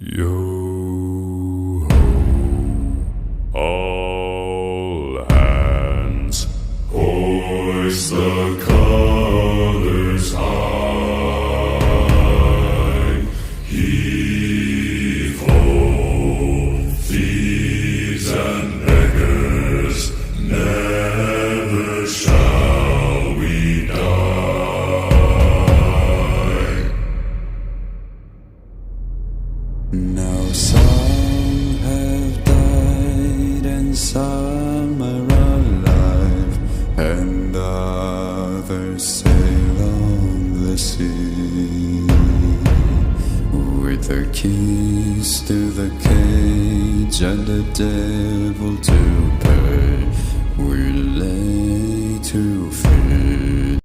Yo ho, all hands, hoist the colors high. Heave ho, thieves and beggars, never shall we die. Now some have died and some are alive, and others sail on the sea. With their keys to the cage and the devil to pay, we lay to feed